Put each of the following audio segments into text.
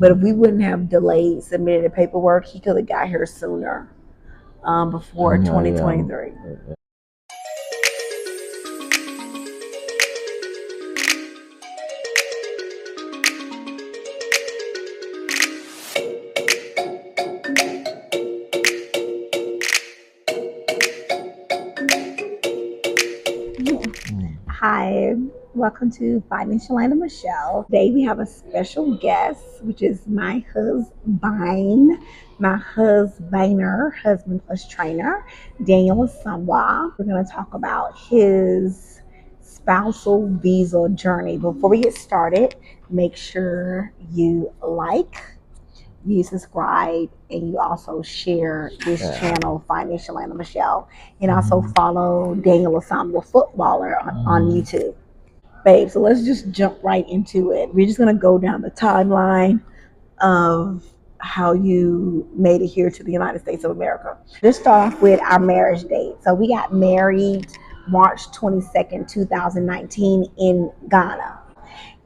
But if we wouldn't have delayed submitting the paperwork, he could have got here sooner, before 2023. Hi, welcome to Financial Line of Michelle. Today we have a special guest, which is my husband plus trainer, Daniel Asamoah. We're going to talk about his spousal visa journey. Before we get started, make sure you you subscribe, and you also share this channel, Financial Line of Michelle, and also follow Daniel Asamoah Footballer on YouTube. Babe, so let's just jump right into it. We're just going to go down the timeline of how you made it here to the United States of America. Let's start off with our marriage date. So we got married March 22nd, 2019 in Ghana.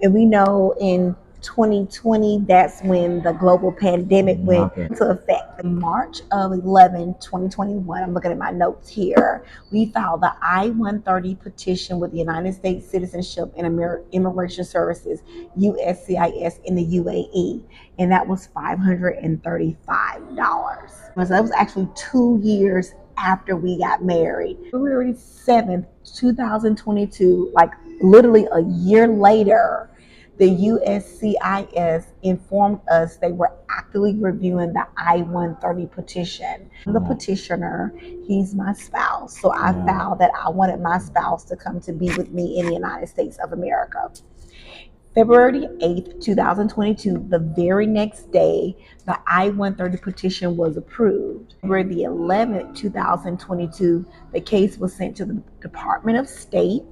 And we know in 2020, that's when the global pandemic went into effect. In March of 2021, I'm looking at my notes here, we filed the I-130 petition with the United States Citizenship and Immigration Services, USCIS, in the UAE, and that was $535. So that was actually 2 years after we got married. February 7th, 2022, like literally a year later, the USCIS informed us they were actively reviewing the I-130 petition. The petitioner, he's my spouse. So I filed that I wanted my spouse to come to be with me in the United States of America. February 8th, 2022, the very next day, the I-130 petition was approved. February the 11th, 2022, the case was sent to the Department of State.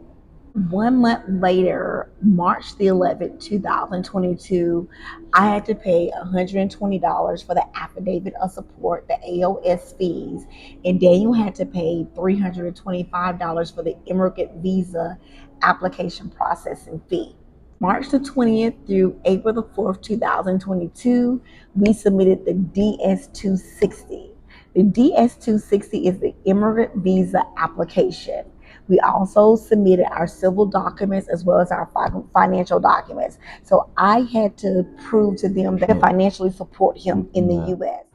1 month later, March the 11th, 2022, I had to pay $120 for the affidavit of support, the AOS fees, and Daniel had to pay $325 for the immigrant visa application processing fee. March the 20th through April the 4th, 2022, we submitted the DS-260. The DS-260 is the immigrant visa application. We also submitted our civil documents as well as our financial documents. So I had to prove to them that I financially support him in the U.S.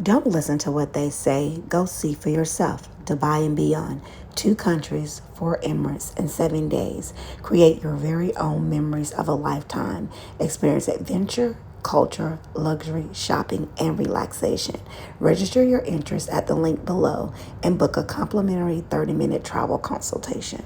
Don't listen to what they say. Go see for yourself. Dubai and beyond. 2 countries, 4 Emirates, and 7 days. Create your very own memories of a lifetime. Experience adventure, culture, luxury, shopping, and relaxation. Register your interest at the link below and book a complimentary 30-minute travel consultation.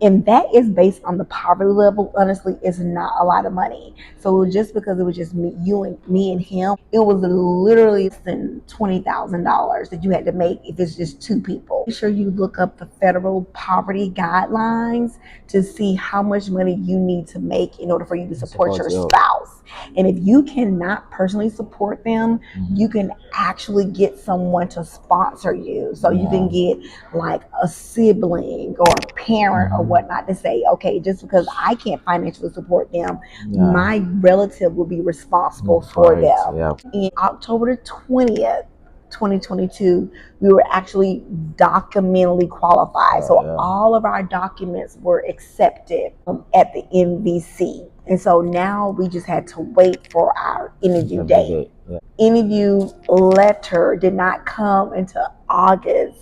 And that is based on the poverty level. Honestly, it's not a lot of money. So just because it was just me and him, it was literally less than $20,000 that you had to make if it's just 2 people. Make sure you look up the federal poverty guidelines to see how much money you need to make in order for you to support your spouse. And if you cannot personally support them, you can actually get someone to sponsor you. So you can get like a sibling or a parent or whatnot to say, okay, just because I can't financially support them, my relative will be responsible for them. In October 20th, 2022, we were actually documentally qualified. So all of our documents were accepted at the NVC. And so now we just had to wait for our interview date. Interview letter did not come until August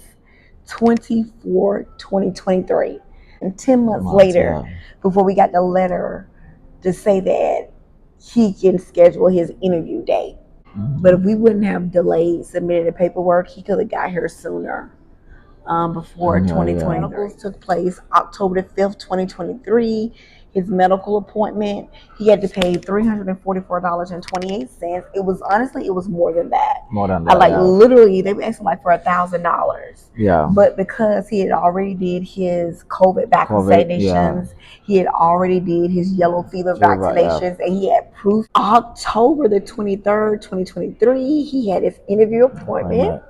24, 2023. And 10 months later, before we got the letter to say that he can schedule his interview date. But if we wouldn't have delayed submitting the paperwork, he could have got here sooner, before 2020. Medicals took place October 5th, 2023. His medical appointment, he had to pay $344.28. It was more than that. Literally, they were asking like for $1,000. But because he had already did his COVID vaccinations, he had already did his yellow fever vaccinations, and he had proof. October the 23rd, 2023, he had his interview appointment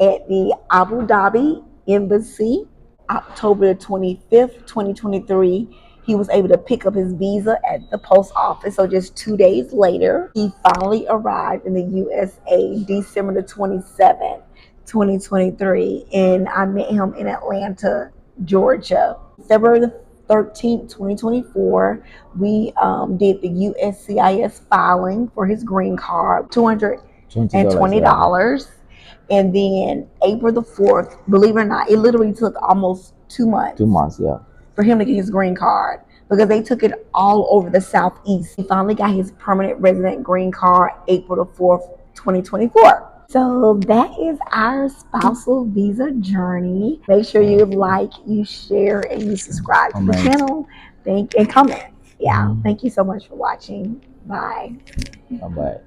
at the Abu Dhabi Embassy. October 25th, 2023, he was able to pick up his visa at the post office. So just 2 days later, he finally arrived in the USA, December the 27th, 2023. And I met him in Atlanta, Georgia. February the 13th, 2024, we did the USCIS filing for his green card, $220. And then April the 4th, believe it or not, it literally took almost 2 months. 2 months, yeah. For him to get his green card because they took it all over the Southeast. He finally got his permanent resident green card April the 4th, 2024. So that is our spousal visa journey. Make sure you like, you share, and you subscribe to the channel. And comment. Yeah. Thank you so much for watching. Bye. Bye-bye.